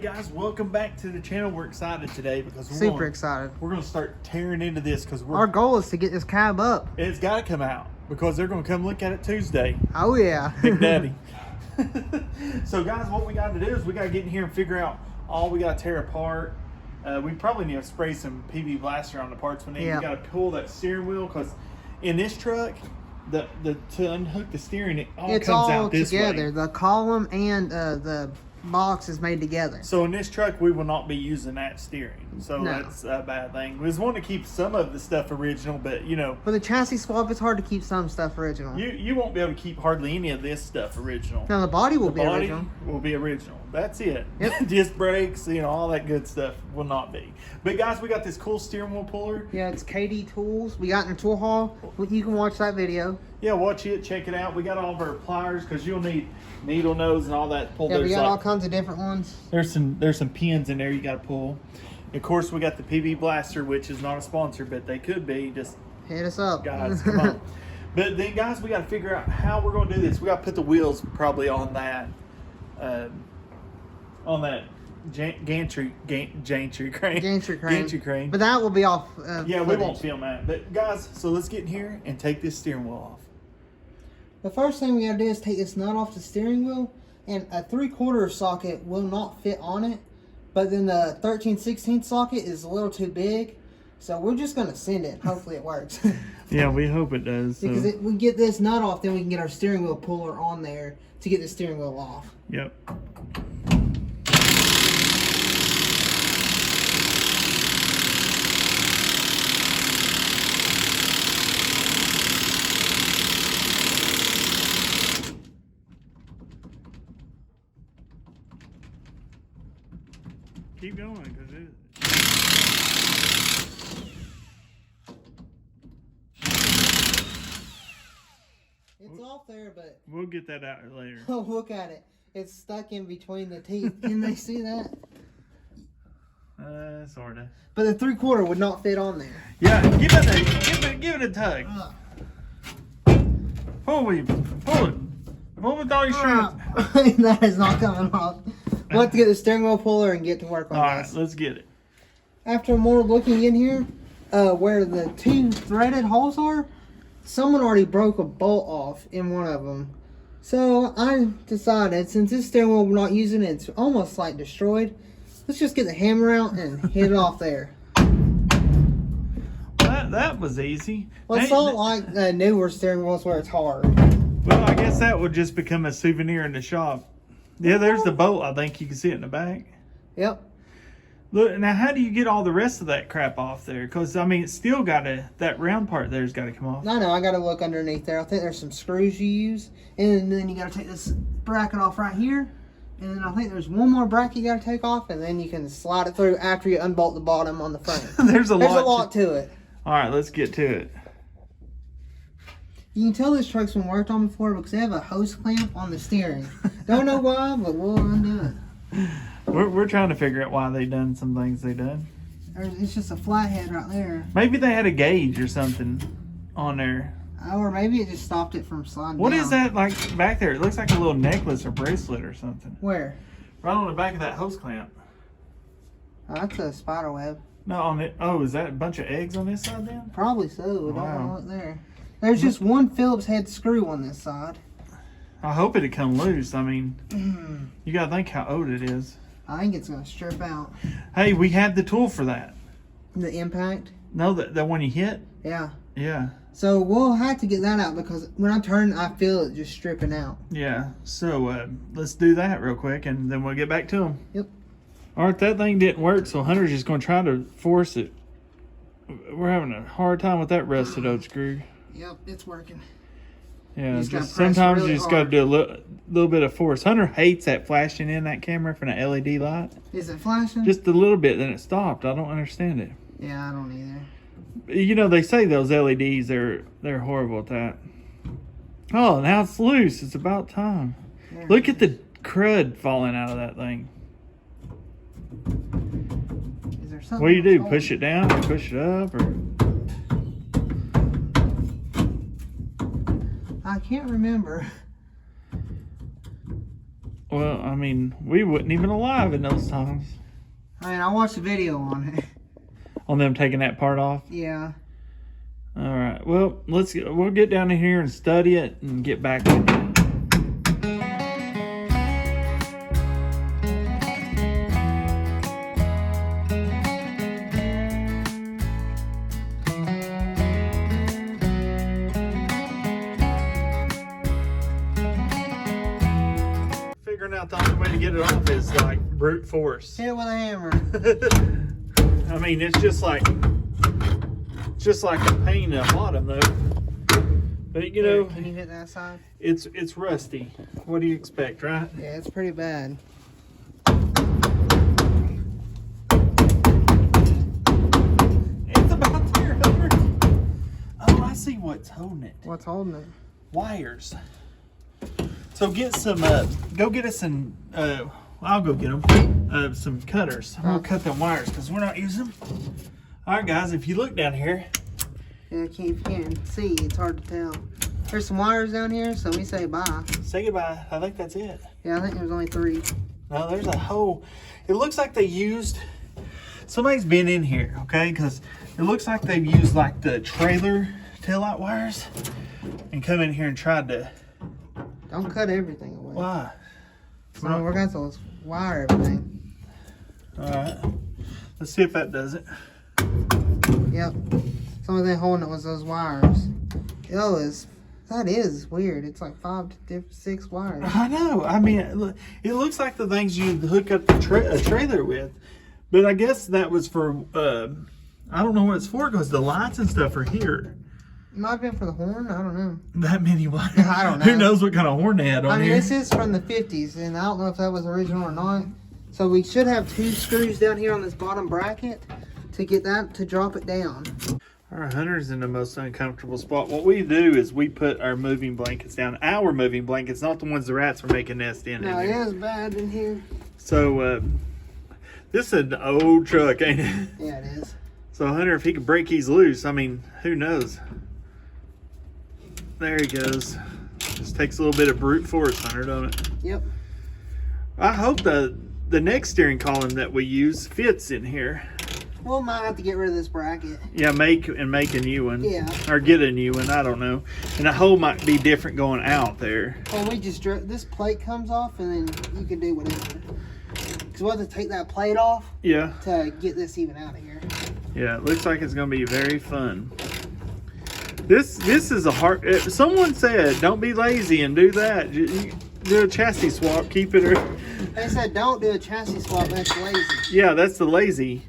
guys, welcome back to the channel. We're excited today because Super excited. We're going to start tearing into this because our goal is to get this cab up. It's got to come out because they're going to come look at it Tuesday. Oh yeah, Big Daddy. So guys, what we got to do is we got to get in here and figure out all we got to tear apart. We probably need to spray some PV blaster on the parts we need. Yep. We got to pull that steering wheel because in this truck, to unhook the steering, it all it's comes all out this together. way. The column and the box is made together. So in this truck, we will not be using that steering. So No. that's a bad thing. We just want to keep some of the stuff original, but you know, For the chassis swap, it's hard to keep some stuff original. you won't be able to keep hardly any of this stuff original. Now the body will The be body original. will be original. That's it. Yep. Disc brakes, you know, all that good stuff will not be. But guys, we got this cool steering wheel puller. Yeah, it's KD Tools. We got in a tool haul. You can watch that video. Yeah, watch it, check it out. We got all of our pliers because you'll need needle nose and all that to pull. Yeah, we There's got all like, kinds of different ones. there's some pins in there you got to pull. Of course, we got the PV blaster, which is not a sponsor, but they could be. Just Hit us up, guys, come on. But then, guys, we got to figure out how we're going to do this. We got to put the wheels probably on that, gantry crane. Gantry crane. Gantry crane. But that will be off. Yeah, we won't footage. film that. But guys, so let's get in here and take this steering wheel off. The first thing we gotta do is take this nut off the steering wheel, and a 3/4 socket will not fit on it, but then the 13/16 socket is a little too big, so we're just gonna send it. Hopefully it works. Yeah, we hope it does. So. Because we get this nut off, then we can get our steering wheel puller on there to get the steering wheel off. Yep. Keep going, because It's off there, but we'll get that out later. oh, look at it. It's stuck in between the teeth. Can they see that? Sorta. But the 3/4 would not fit on there. Yeah, give it a tug. Pull it with all your strength. That is not coming off. We'll have to get the steering wheel puller and get to work on All right, this. let's get it. After more looking in here, where the two threaded holes are, someone already broke a bolt off in one of them. So I decided, since this steering wheel we're not using, it's almost like destroyed, let's just get the hammer out and hit it off there. That was easy. Well, it's not like the newer steering wheels where it's hard. Well, I guess that would just become a souvenir in the shop. Yeah, there's the bolt. I think you can see it in the back. Yep. Look, now how do you get all the rest of that crap off there? Because, I mean, it's still got to, that round part there's got to come off. I know, I got to look underneath there. I think there's some screws you use. And then you got to take this bracket off right here. And then I think there's one more bracket you got to take off. And then you can slide it through after you unbolt the bottom on the front. There's a lot to it. All right, let's get to it. You can tell this truck's been worked on before because they have a hose clamp on the steering. Don't know why, but we'll undo it. We're trying to figure out why they done some things they done. It's just a flathead right there. Maybe they had a gauge or something on there. Or maybe it just stopped it from sliding What down. is that like back there? It looks like a little necklace or bracelet or something. Where? Right on the back of that hose clamp. Oh, that's a spider web. No, on it. Oh, is that a bunch of eggs on this side then? Probably so. We don't Wow. want to look there. There's just one Phillips head screw on this side. I hope it'd come loose. I mean, you gotta think how old it is. I think it's going to strip out. Hey, we have the tool for that. The impact? No, that one you hit? Yeah. Yeah. So we'll have to get that out because when I turn, I feel it just stripping out. Yeah. So let's do that real quick and then we'll get back to them. Yep. All right, that thing didn't work, so Hunter's just going to try to force it. We're having a hard time with that rusted old screw. Yep, it's working. Yeah, just gotta just press sometimes really you just got to hard. do a little bit of force. Hunter hates that flashing in that camera from the LED light. Is it flashing? Just a little bit, then it stopped. I don't understand it. Yeah, I don't either. You know, they say those LEDs, they're horrible at that. Oh, now it's loose. It's about time. There Look it at the crud falling out of that thing. Is there something What do you do? else Push it down or push it up? Or I can't remember. Well, I mean, we wasn't even alive in those times. I mean, I watched a video on it. On them taking that part off? Yeah. All right. Well, we'll get down in here and study it and get back with you. Figuring out the only way to get it off is like brute force. Hit it with a hammer. I mean, it's just like a pain in the bottom though. But you know, can you hit that side? It's rusty. What do you expect, right? Yeah, it's pretty bad. It's about there, Hunter. Oh, I see what's holding it. What's holding it? Wires. So get some. Go get us some. I'll go get them. Some cutters. I'm gonna cut them wires because we're not using them. All right, guys. If you look down here. Yeah, if you can't see, it's hard to tell. There's some wires down here, so we say bye. Say goodbye. I think that's it. Yeah, I think there's only 3. No, there's a whole. It looks like they used. Somebody's been in here, okay? Because it looks like they've used like the trailer taillight wires and come in here and tried to. Don't cut everything away. Why? So we're going to wire everything. All right. Let's see if that does it. Yep. The only thing holding it was those wires. That is weird. It's like 5 to 6 wires. I know. I mean, it looks like the things you hook up the trailer with, but I guess that was for. I don't know what it's for because the lights and stuff are here. It might have been for the horn. I don't know. That many wires. I don't know. Who knows what kind of horn they had on here? This is from the 50s, and I don't know if that was original or not. So we should have 2 screws down here on this bottom bracket to get that to drop it down. Our Hunter's in the most uncomfortable spot. What we do is we put our moving blankets down. Our moving blankets, not the ones the rats were making nest in. No, it is bad in here. So, this is an old truck, ain't it? Yeah, it is. So, Hunter, if he could break these loose, I mean, who knows? There he goes. Just takes a little bit of brute force, Hunter, don't it? Yep. I hope the next steering column that we use fits in here. Well, might have to get rid of this bracket. Yeah, make a new one. Yeah. Or get a new one, I don't know. And the hole might be different going out there. Well, we just, this plate comes off and then you can do whatever. Because we'll have to take that plate off. Yeah. To get this even out of here. Yeah, it looks like it's going to be very fun. This is a hard. Someone said, don't be lazy and do that. Do a chassis swap, keep it. They said don't do a chassis swap, that's lazy. Yeah, that's the lazy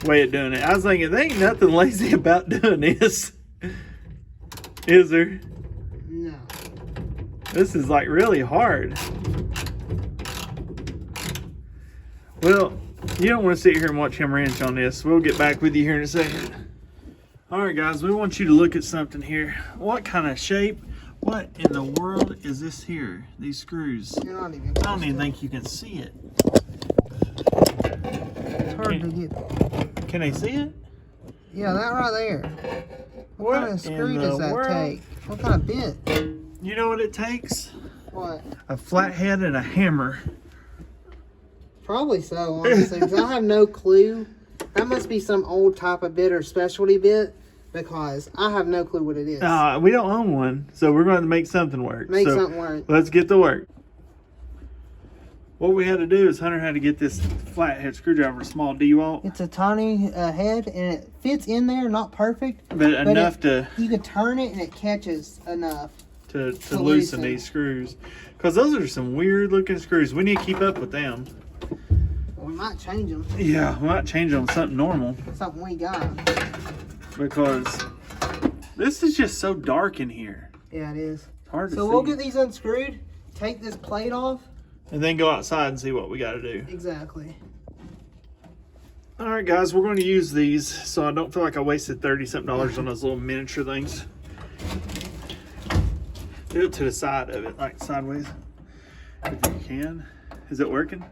way of doing it. I was thinking, there ain't nothing lazy about doing this. Is there? No. This is like really hard. Well, you don't want to sit here and watch him wrench on this. We'll get back with you here in a second. All right, guys, we want you to look at something here. What kind of shape? What in the world is this here? These screws. You're not even I don't even think you can see it. It's hard to get. Can they see it? Yeah, that right there. What kind of screw does that take? What kind of bit? You know what it takes? What? A flathead and a hammer. Probably so, honestly, because I have no clue. That must be some old type of bit or specialty bit, because I have no clue what it is. We don't own one, so we're going to make something work. Make something work. Let's get to work. What we had to do is Hunter had to get this flathead screwdriver small. Do you want? It's a tiny head, and it fits in there, not perfect. But enough to... You can turn it, and it catches enough. To loosen these screws. Because those are some weird looking screws. We need to keep up with them. We might change them. Yeah, we might change them to something normal. Something we got. Because this is just so dark in here. Yeah, it is. It's hard to see. So we'll get these unscrewed, take this plate off. And then go outside and see what we got to do. Exactly. All right, guys, we're going to use these so I don't feel like I wasted $30-something on those little miniature things. Do it to the side of it, like sideways, if you can. Is it working?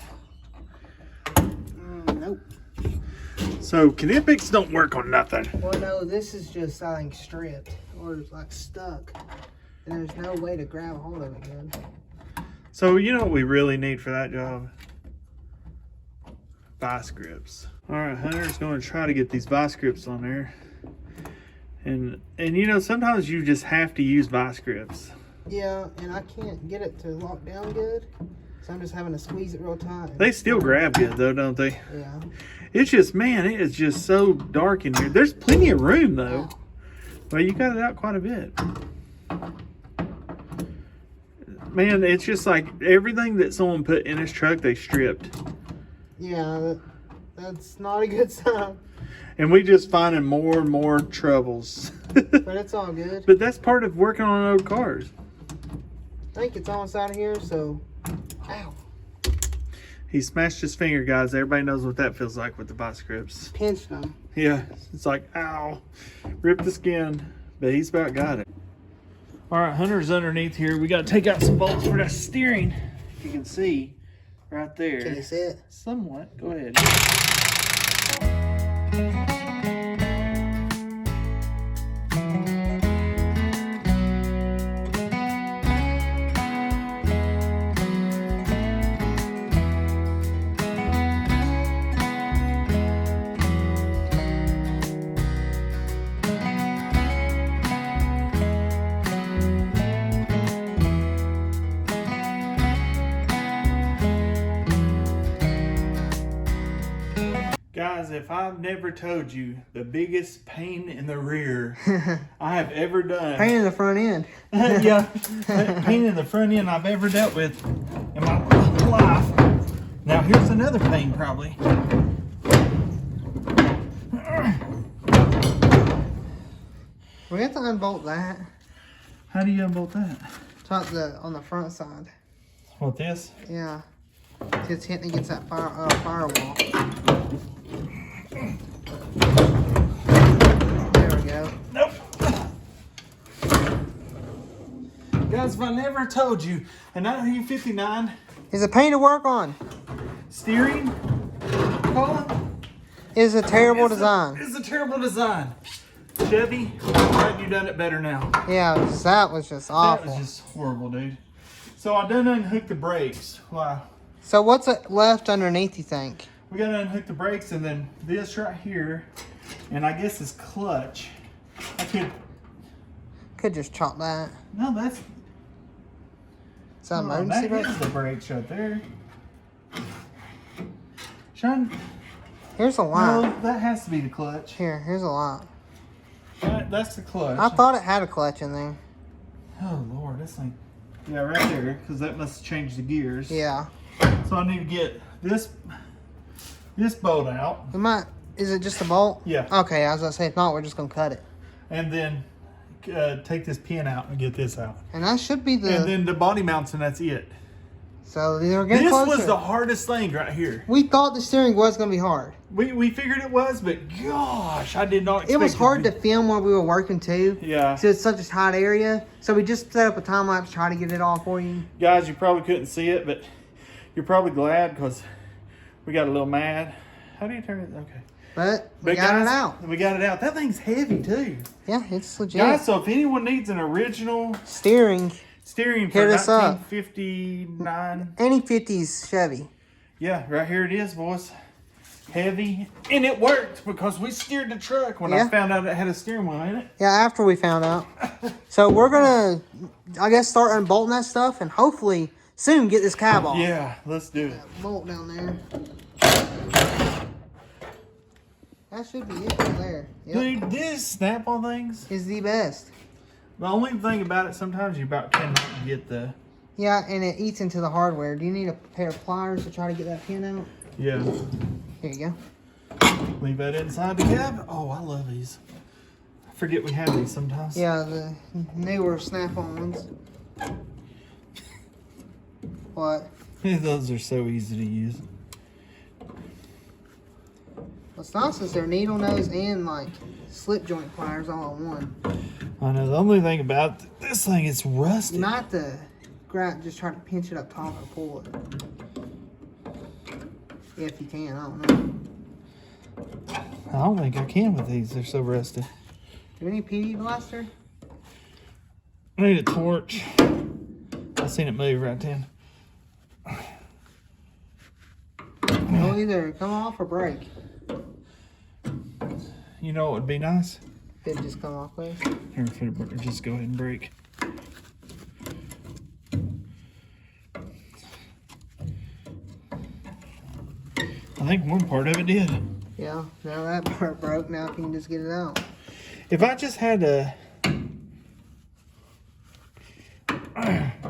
Nope. So Kinetics don't work on nothing. Well, no, this is just, I think, stripped or like stuck. And there's no way to grab a hold of it good. So you know what we really need for that job? Vice grips. All right, Hunter's going to try to get these vice grips on there. And you know, sometimes you just have to use vice grips. Yeah, and I can't get it to lock down good. So I'm just having to squeeze it real tight. They still grab good though, don't they? Yeah. It's just, man, it is just so dark in here. There's plenty of room though. Yeah. Well, you got it out quite a bit. Man, it's just like everything that someone put in his truck, they stripped. Yeah, that's not a good sign. And we just finding more and more troubles. But it's all good. But that's part of working on old cars. I think it's almost out of here, so... Ow. He smashed his finger, guys. Everybody knows what that feels like with the vice grips. Pinched them. Yeah, it's like, ow, rip the skin. But he's about got it. All right, Hunter's underneath here. We got to take out some bolts for that steering. If you can see right there. Can you see it? Somewhat. Go ahead. Guys, if I've never told you the biggest pain in the rear I have ever done. Pain in the front end. Yeah, pain in the front end I've ever dealt with in my life. Now here's another pain probably. We have to unbolt that. How do you unbolt that? On the front side. What, this? Yeah. It's hitting against that firewall. There we go. Nope. Guys, if I never told you, a 1959 It's a pain to work on. steering column It's a terrible design. It's a terrible design. Chevy, glad you done it better now. Yeah, that was just awful. That was just horrible, dude. So I done unhooked the brakes. Wow. So what's left underneath, you think? We gotta unhook the brakes and then this right here, and I guess this clutch. I Could just chop that. no, that's, Is that no, emergency that brake? is the brakes right there. Sean, Here's a lot. no, that has to be the clutch. Here's a lot. That's the clutch. I thought it had a clutch in there. Oh Lord, this thing. Yeah, right there, because that must change the gears. Yeah. So I need to get this bolt out. We might. Is it just a bolt? Yeah. Okay, I was gonna say if not, we're just gonna cut it. And then take this pin out and get this out. And that should be the. And then the body mounts, and that's it. So they're getting This closer. was the hardest thing right here. We thought the steering was gonna be hard. We figured it was, but gosh, I did not expect It was hard to to film while we were working too. Yeah. So it's such a tight area. So we just set up a time lapse, try to get it all for you. Guys, you probably couldn't see it, but you're probably glad because we got a little mad. How do you turn it? Okay. But we got guys, it out. We got it out. That thing's heavy too. Yeah, it's legit. Guys, so if anyone needs an original Steering. steering for Hit us up. 1959, Any 50s Chevy. yeah, right here it is, boys. Heavy, and it worked because we steered the truck when I Yeah. found out it had a steering wheel in it. Yeah, after we found out. So we're gonna, I guess, start unbolting that stuff and hopefully soon get this cab off. Yeah, let's do it. Bolt down there. That should be it right there. Yep. Dude, this Snap-on things, Is the best. the only thing about it, sometimes you about cannot get the, Yeah, and it eats into the hardware. Do you need a pair of pliers to try to get that pin out? yeah, Here you go. leave that inside the cab. Oh, I love these. I forget we have these sometimes. Yeah, the newer Snap-on ones. What? Those are so easy to use. What's nice is they're needle nose and like slip joint pliers all in one. I know, the only thing about this thing, it's rusty. You might have to grab, just try to pinch it up top and pull it. If you can, I don't know. I don't think I can with these, they're so rusty. Do you have any PD blaster? I need a torch. I seen it move right then. either come off or break. You know what would be nice? If it just come off, please. Here, just go ahead and break. I think one part of it did. Yeah, now that part broke. Now I can just get it out. If I just had a...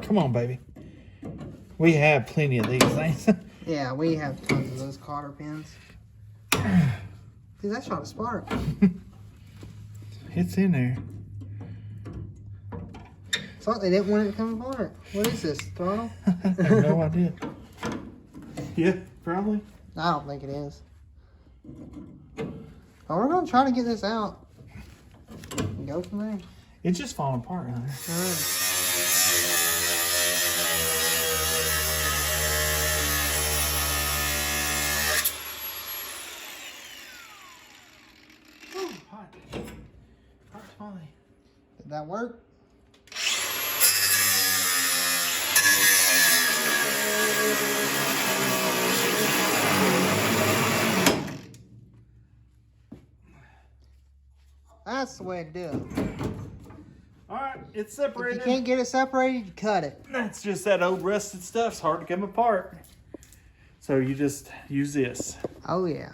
Come on, baby. We have plenty of these things. Yeah, we have tons of those cotter pins. Dude, that's not a spark. It's in there. It's like they didn't want it to come apart. What is this, throttle? I have no idea. Yeah, probably. I don't think it is. But we're going to try to get this out. And go from there. It's just falling apart, huh? Oh, hot. Hot tamale. Did that work? That's the way to do it. Alright, it's If separated. you can't get it separated, you cut it. That's just that old rusted stuff. It's hard to come apart. So you just use this. Oh yeah.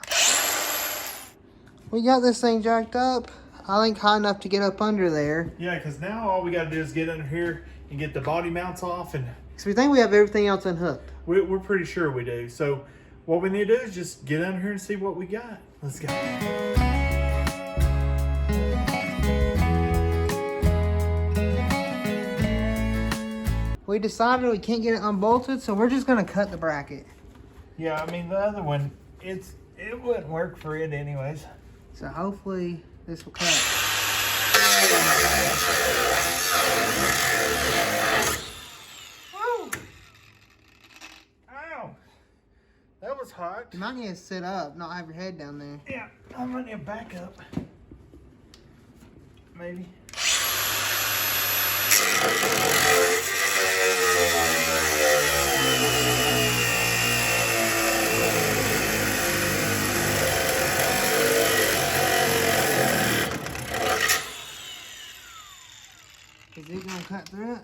We got this thing jacked up. I think high enough to get up under there. Yeah, because now all we got to do is get under here and get the body mounts off. And So we think we have everything else unhooked. we're pretty sure we do. So what we need to do is just get under here and see what we got. Let's go. We decided we can't get it unbolted, so we're just gonna cut the bracket. Yeah, I mean the other one, it wouldn't work for it anyways. So hopefully this will cut. Woo! Ow! That was hot. You might need to sit up, not have your head down there. Yeah, I'm gonna need a backup. Maybe. Is it gonna cut through it?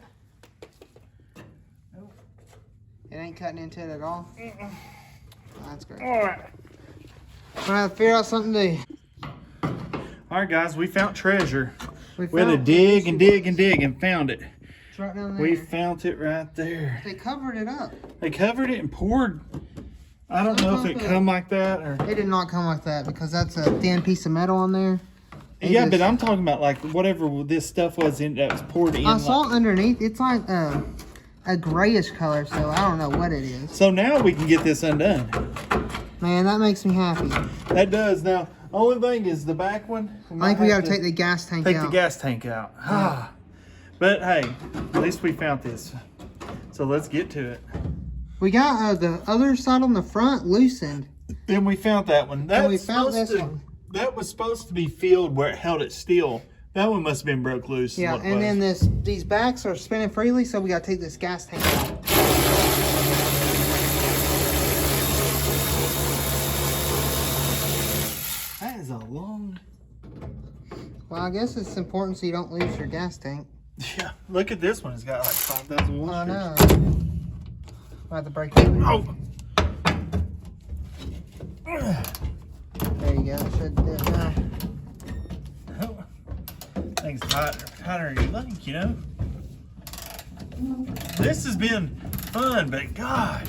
Nope. It ain't cutting into it at all? Oh, that's great. Alright. We're gonna have to figure out something to do. Alright guys, we found treasure. We had to found- dig and dig and dig and found it. It's right down there. We found it right there. They covered it up. They covered it and poured. I don't know if it come like that or... It did not come like that because that's a thin piece of metal on there. Yeah, but I'm talking about like whatever this stuff was in that was poured in. I saw it underneath. It's like a grayish color, so I don't know what it is. So now we can get this undone. Man, that makes me happy. That does. Now, only thing is the back one. I think we got to take the gas tank Take out. the gas tank out. But hey, at least we found this. So let's get to it. We got the other side on the front loosened. Then we found that one. And we found this one. That was supposed to be filled where it held it still. That one must have been broke loose. Yeah, and then these backs are spinning freely, so we got to take this gas tank out. That is a long... Well, I guess it's important so you don't lose your gas tank. Yeah, look at this one. It's got like 5,000 watts. I know. I'll have to break it. Oh! There you go. Should do it now. Oh. Things tighter than you think, you know? This has been fun, but gosh.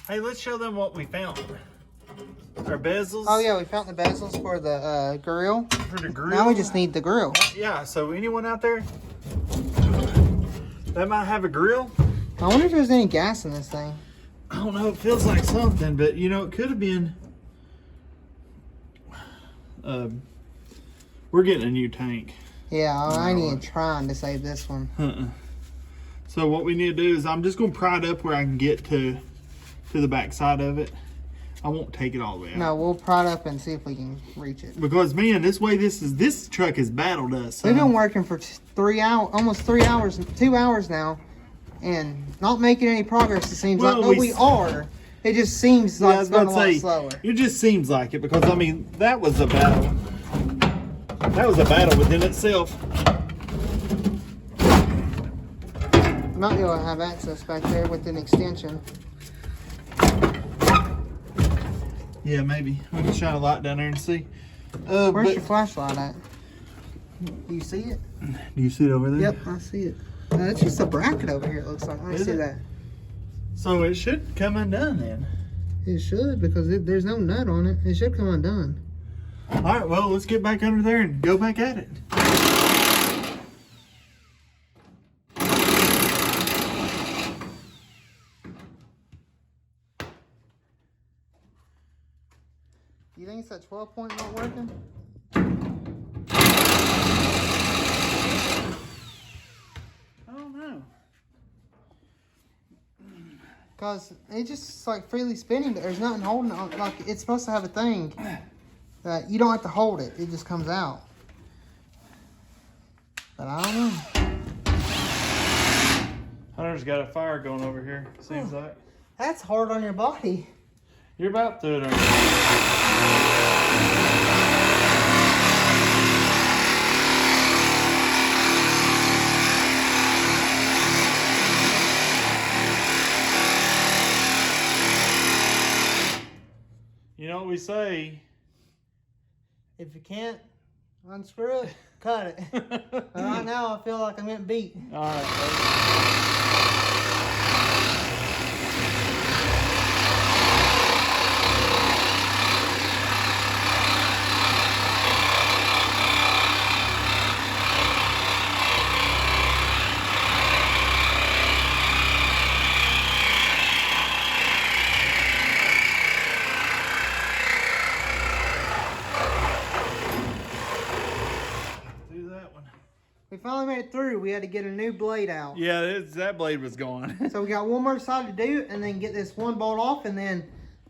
Hey, let's show them what we found. Our bezels. Oh yeah, we found the bezels for the grill. For the grill. Now we just need the grill. Yeah, so anyone out there that might have a grill? I wonder if there's any gas in this thing. I don't know, it feels like something, but you know, it could have been. We're getting a new tank. Yeah, I need trying to save this one. So what we need to do is I'm just gonna pry it up where I can get to the back side of it. I won't take it all the way out. No, we'll pry it up and see if we can reach it. Because man, this truck has battled us. We've been working for 3 hours, almost 3 hours, 2 hours now. and not making any progress, it seems Well, like. Oh, we are. It just seems like it's going a lot slower. It just seems like it because, I mean, that was a battle. That was a battle within itself. Might be able to have access back there with an extension. Yeah, maybe. We can shine a light down there and see. Where's your flashlight at? Do you see it? Do you see it over there? Yep, I see it. It's just a bracket over here, it looks like. Let me see that. So it should come undone then. It should, because there's no nut on it. It should come undone. All right, well, let's get back under there and go back at it. You think it's that 12-point not working? I don't know. Because it's just like freely spinning, but there's nothing holding it. Like, it's supposed to have a thing that you don't have to hold it. It just comes out. But I don't know. Hunter's got a fire going over here, seems like. That's hard on your body. You're about through it, aren't you? You know what we say? If you can't unscrew it, cut it. But right now, I feel like I'm getting beat. All right. We finally made it through. We had to get a new blade out. Yeah, that blade was gone. So we got one more side to do, and then get this one bolt off, and then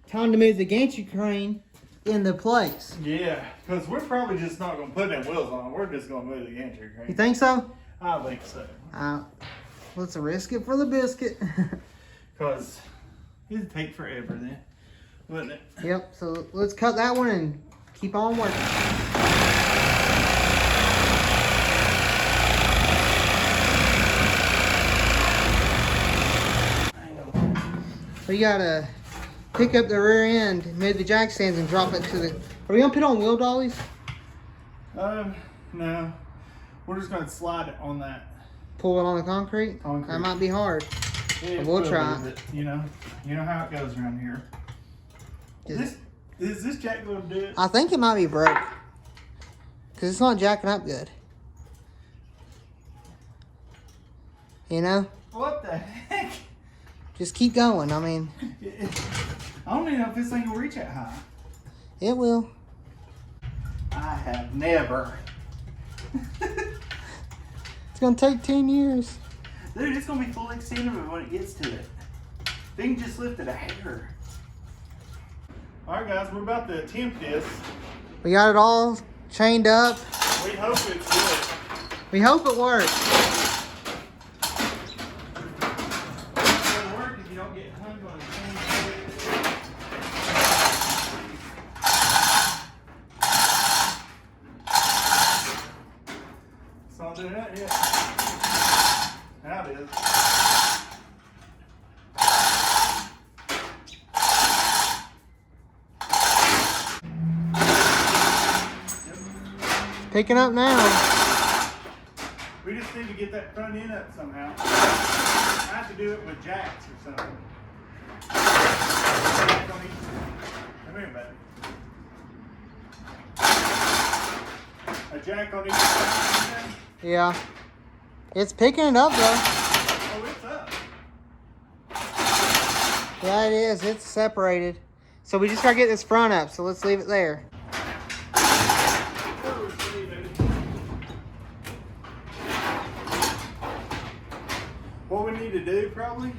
time to move the gantry crane into place. Yeah, because we're probably just not going to put them wheels on. We're just going to move the gantry crane. You think so? I think so. Let's risk it for the biscuit. Because it'd take forever then, wouldn't it? Yep, so let's cut that one and keep on working. So you gotta pick up the rear end, move the jack stands, and drop it to the... Are we gonna put on wheel dollies? No. We're just gonna slide it on that. Pull it on the concrete? That might be hard. Yeah, we'll try it. You know how it goes around here. Is this jack gonna do it? I think it might be broke. Because it's not jacking up good. You know? What the heck? Just keep going. I mean... I don't even know if this thing will reach that high. It will. I have never. It's going to take 10 years. Dude, it's going to be fully extended when it gets to it. They can just lift it a hair. Alright guys, we're about to attempt this. We got it all chained up. We hope it's good. We hope it works. It'll work if you don't get hung on the chain. It's not doing that yet. Now it is. Picking up now. We just need to get that front end up somehow. I have to do it with jacks or something. Come here, buddy. A jack on each side. Yeah. It's picking it up though. Oh, it's up. Yeah, it is. It's separated. So we just gotta get this front up. So let's leave it there. What we need to do probably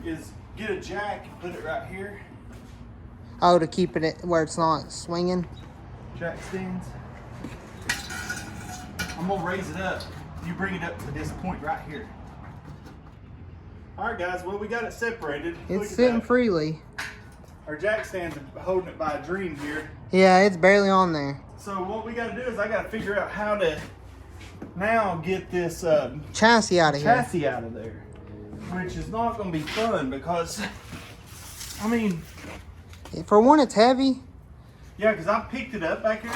is get a jack and put it right here. Oh, to keep it where it's not swinging. Jack stands. I'm gonna raise it up. You bring it up to this point right here. All right, guys. Well, we got it separated. Look It's at sitting that. freely. Our jack stands holding it by a dream here. Yeah, it's barely on there. So what we got to do is I got to figure out how to now get this Chassis out of here. chassis out of there, which is not going to be fun because, I mean, For one, it's heavy. yeah, because I picked it up back here.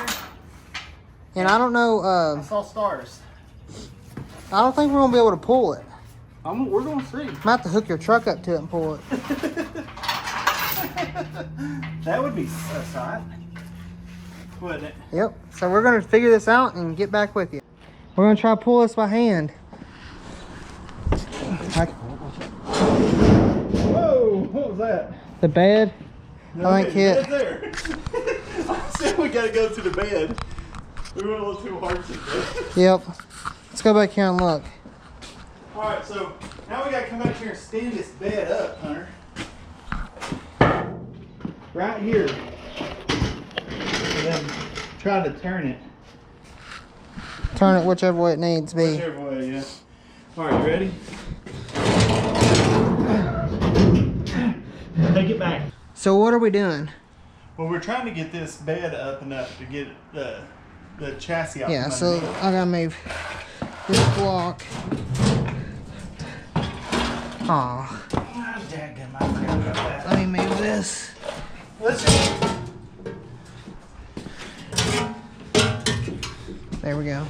And I don't know, I saw stars. I don't think we're going to be able to pull it. We're going to see. I'm going to have to hook your truck up to it and pull it. That would be a sight, wouldn't it? Yep. So we're going to figure this out and get back with you. We're going to try to pull this by hand. Whoa, what was that? The bed, No, I think hit. there. I said we got to go to the bed. We went a little too hard to the bed. Yep. Let's go back here and look. All right, so now we got to come back here and stand this bed up, Hunter. Right here. And then try to turn it. Turn it whichever way it needs to be. Whichever way, yeah. All right, you ready? Take it back. So what are we doing? Well, we're trying to get this bed up enough to get the chassis out. Yeah, from so underneath. I gotta move this block. Aw, Ah, dadgum, I forgot about that. let me move this. There we go.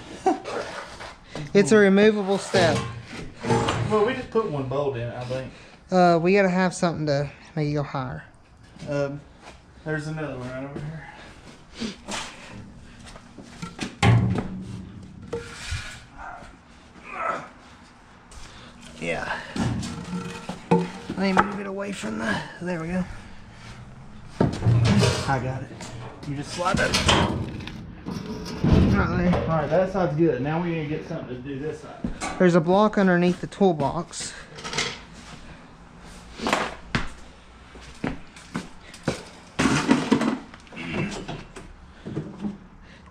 It's a removable step. Well, we just put one bolt in it, I think. We gotta have something to make it go higher. There's another one right over here. Yeah. Let me move it away from the. There we go. I got it. You just slide that. Right there. All right, that side's good. Now we need to get something to do this side. There's a block underneath the toolbox.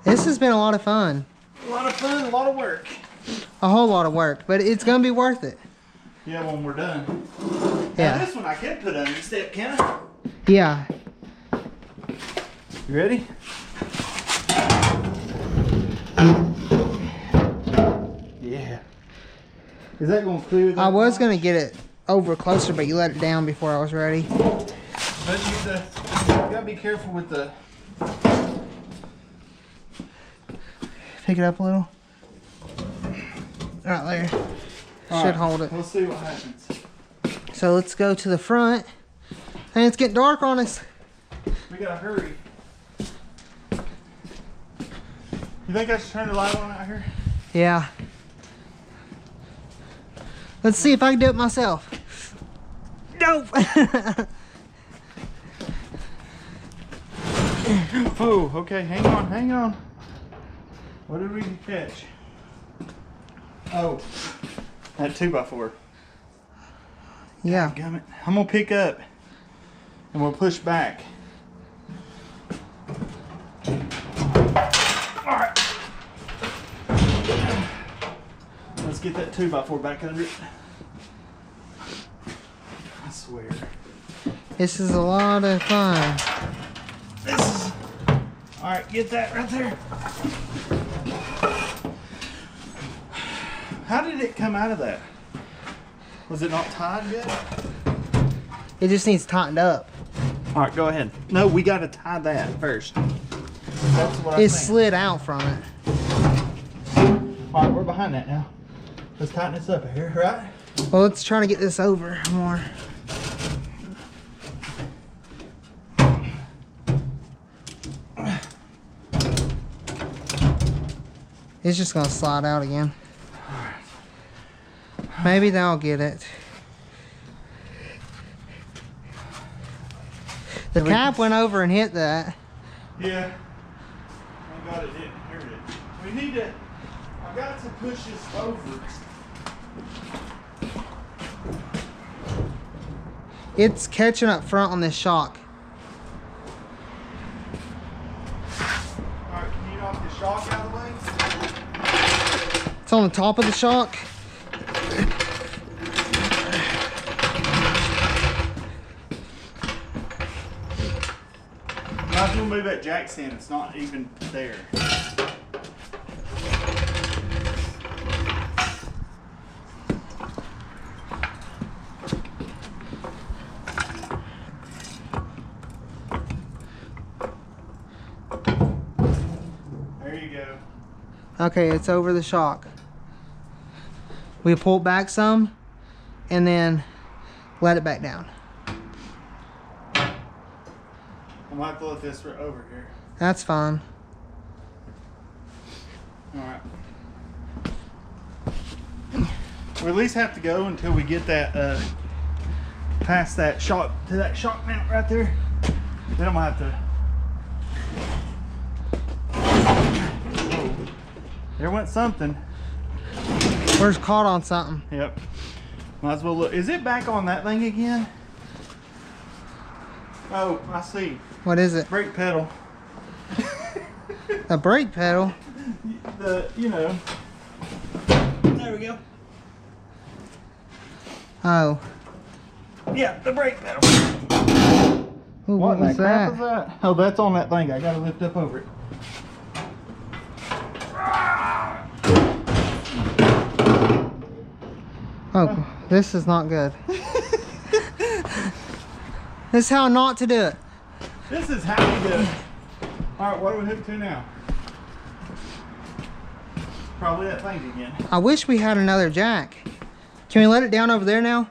This has been a lot of fun. A lot of fun, a lot of work. A whole lot of work, but it's gonna be worth it. Yeah, when we're done. Yeah. Now this one I can put under the step, can I? Yeah. You ready? Yeah. Is that going to clear? I was gonna get it over closer, but you let it down before I was ready. But you gotta be careful with the. Pick it up a little. Right there. Should hold it. We'll see what happens. So let's go to the front. And it's getting dark on us. We gotta hurry. You think I should turn the light on out here? Yeah. Let's see if I can do it myself. Nope. Oh, okay. Hang on, hang on. What did we catch? Oh, that 2x4. Yeah. Gummit. I'm gonna pick up and we'll push back. All right. Let's get that 2x4 back under it. I swear. This is a lot of fun. This is. All right, get that right there. How did it come out of that? Was it not tied yet? It just needs tightened up. All right, go ahead. No, we got to tie that first. That's what I It think. slid out from it. All right, we're behind that now. Let's tighten this up here, right? Well, let's try to get this over more. It's just gonna slide out again. Maybe that'll get it. The cap went over and hit that. Yeah. Thank God it didn't hurt it. We need to. I got to push this over. It's catching up front on this shock. All right, can you knock the shock out of the way? It's on the top of the shock. we'll move that jack stand. It's not even there. There you go. Okay, it's over the shock. We pull it back some and then let it back down. I might have to let this over here. That's fine. Alright. We at least have to go until we get that past that shock to that shock mount right there. Then I'm gonna have to. Whoa. There went something. Where's caught on something? Yep. Might as well look. Is it back on that thing again? Oh, I see. What is it? Brake pedal. A brake pedal? You know. There we go. Oh. Yeah, the brake pedal. Ooh, what was crap that? is that? Oh, that's on that thing. I gotta lift up over it. Oh, this is not good. This is how not to do it. This is how we do it. Alright, what do we hook to now? Probably that thing again. I wish we had another jack. Can we let it down over there now?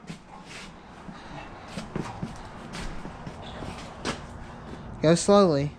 Go slowly.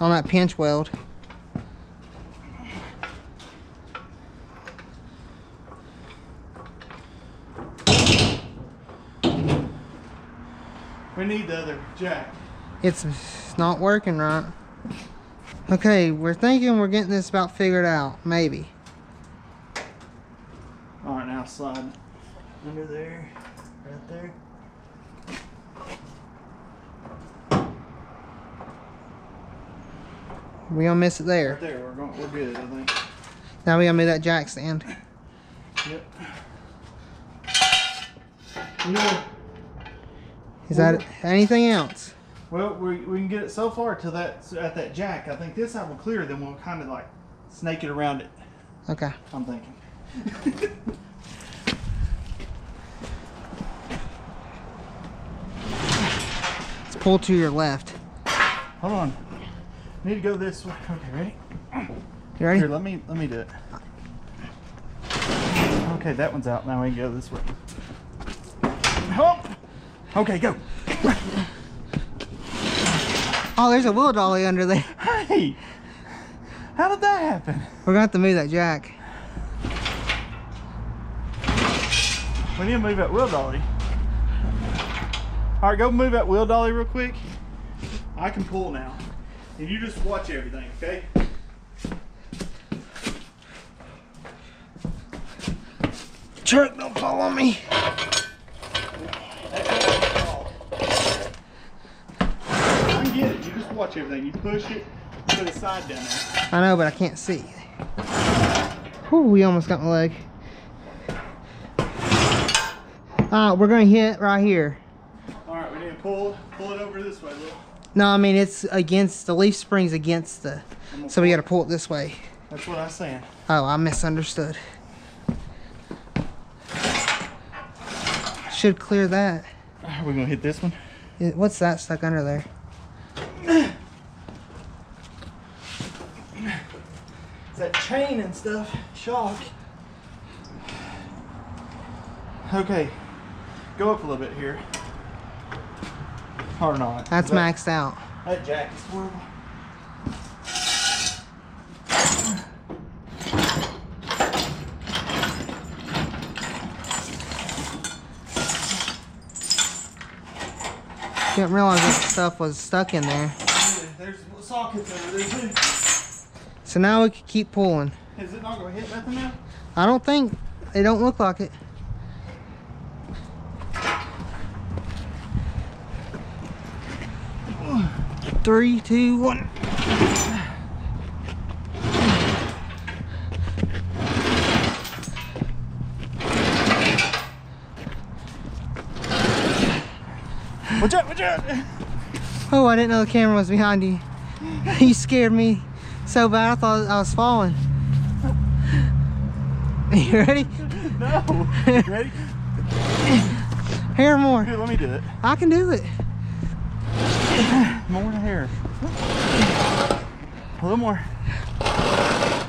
On that pinch weld. We need the other jack. It's not working right. Okay, we're thinking we're getting this about figured out. Maybe. Alright, now slide under there, right there. We gonna miss it there. Right there, we're good, I think. Now we gotta move that jack stand. Yep. Is that anything else? Well, we can get it so far to that at that jack. I think this side will clear, then we'll kind of like snake it around it. Okay. I'm thinking. Let's pull to your left. Hold on. Need to go this way. Okay, ready? You ready? Here, let me do it. Okay, that one's out. Now we can go this way. Hop! Okay, go. Oh, there's a wheel dolly under there. Hey! How did that happen? We're gonna have to move that jack. We need to move that wheel dolly. Alright, go move that wheel dolly real quick. I can pull now. And you just watch everything, okay? Truck, don't fall on me. I can get it. You just watch everything. You push it to the side down there. I know, but I can't see. Whew, we almost got my leg. We're gonna hit right here. Alright, we need to pull it over this way a little. No, I mean it's against the leaf spring's against the, so we got to pull it this way. That's what I was saying. Oh, I misunderstood. Should clear that. Are we gonna hit this one? What's that stuck under there? It's that chain and stuff. Shock. Okay, go up a little bit here. Or not. That's maxed out. That jack is horrible. Didn't realize that stuff was stuck in there. Yeah, there's sockets over there too. So now we can keep pulling. Is it not going to hit nothing now? I don't think. It don't look like it. Three, two, one. Watch out, watch out! Oh, I didn't know the camera was behind you. You scared me so bad I thought I was falling. You ready? No. You ready? Hair more. Here, let me do it. I can do it. More hair. A little more. All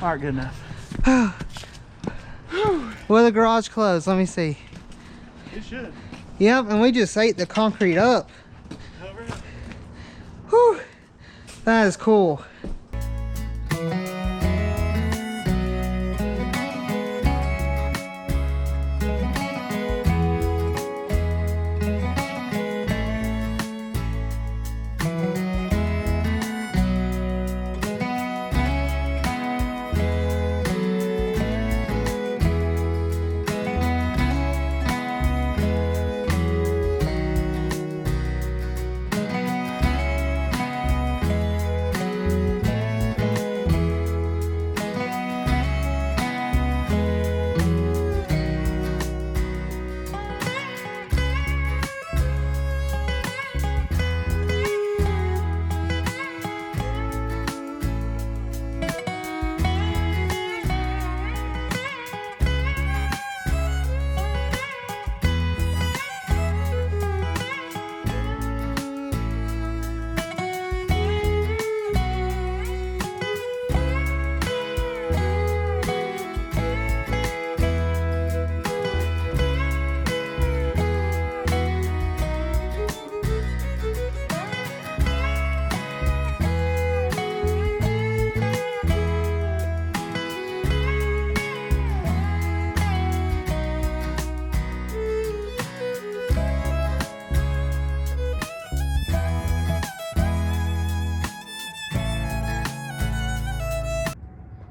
right, good enough. Will the garage close? Let me see. It should. Yep, and we just ate the concrete up. Cover it. Whew. That is cool.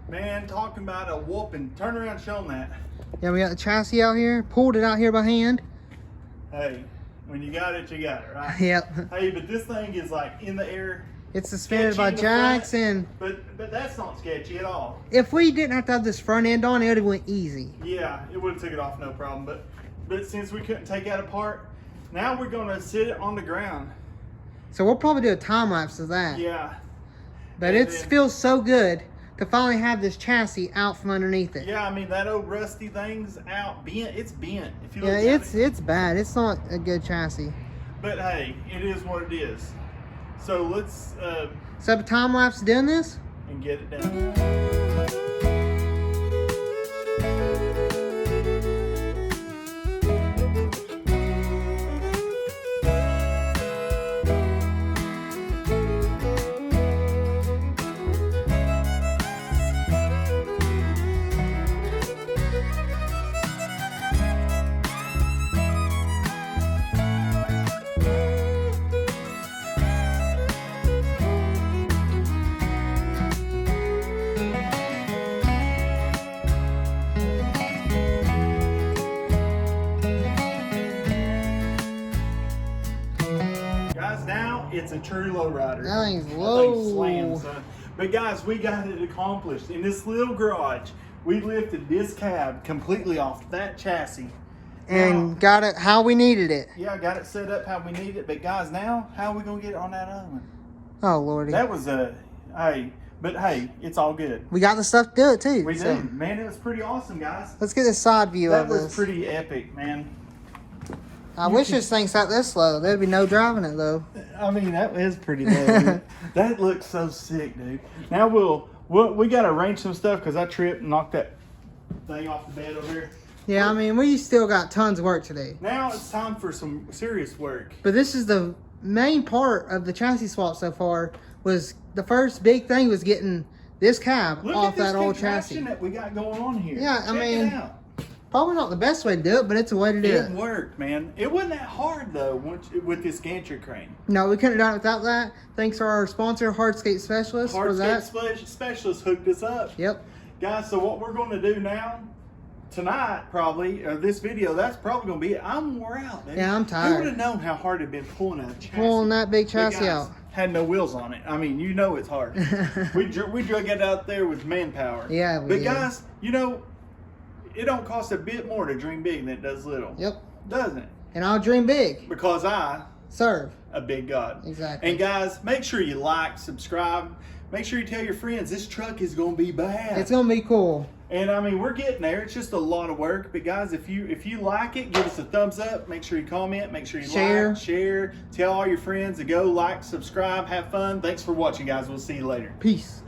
Man, talking about a whooping. Turn around and show them that. Yeah, we got the chassis out here. Pulled it out here by hand. Hey, when you got it, you got it, right? Yep. Hey, but this thing is like in the air. It's suspended Sketchy by in the jacks, front, and But that's not sketchy at all. if we didn't have to have this front end on, it would have went easy. Yeah, it would have took it off no problem. But since we couldn't take that apart, now we're gonna sit it on the ground. So we'll probably do a time lapse of that. Yeah. But And it then- feels so good to finally have this chassis out from underneath it. Yeah, I mean that old rusty thing's out, bent. It's bent. If you look Yeah, at it. it's bad. It's not a good chassis. But hey, it is what it is. So let's So a time lapse doing this? and get it done. Guys, now it's a true lowrider. That thing's That low. thing slams, son. But guys, we got it accomplished. In this little garage, we lifted this cab completely off that chassis. And Now- got it how we needed it. Yeah, got it set up how we need it. But guys, now, how are we going to get it on that other one? Oh, Lordy. That was but hey, it's all good. We got the stuff to do it, too. We so did. Man, it was pretty awesome, guys. let's get this side view That of was this. pretty epic, man. I wish this thing sat this slow. There'd be no driving it, though. I mean, that is pretty low. That looks so sick, dude. Now we got to arrange some stuff because I tripped and knocked that thing off the bed over here. Yeah, I mean, we still got tons of work today. Now it's time for some serious work. But this is the main part of the chassis swap so far. Was the first big thing was getting this cab Look off at this that old contraption chassis. that we got going on here. Yeah, I Check mean- it out. Probably not the best way to do it, but it's a way to do It it. worked, man. It wasn't that hard though with this gantry crane. No, we couldn't have done it without that. Thanks to our sponsor, Hardscape Specialist, for that. Hardscape Specialist hooked us up. Yep. Guys, so what we're going to do now, tonight probably, or this video, that's probably going to be it. I'm wore out, dude. Yeah, I'm Who tired. would have known how hard it'd been pulling a chassis? Pulling that big But chassis guys, out. had no wheels on it. I mean, you know it's hard. we drug it out there with manpower. Yeah, we But did. guys, you know, it don't cost a bit more to dream big than it does little. Yep. Doesn't it? And I'll dream big. Because I Serve. a big God. Exactly. And guys, make sure you like, subscribe. Make sure you tell your friends this truck is going to be bad. It's going to be cool. And I mean, we're getting there. It's just a lot of work. But guys, if you like it, give us a thumbs up. Make sure you comment. Make sure you Share. share. Tell all your friends to go like, subscribe, have fun. Thanks for watching, guys. We'll see you later. Peace.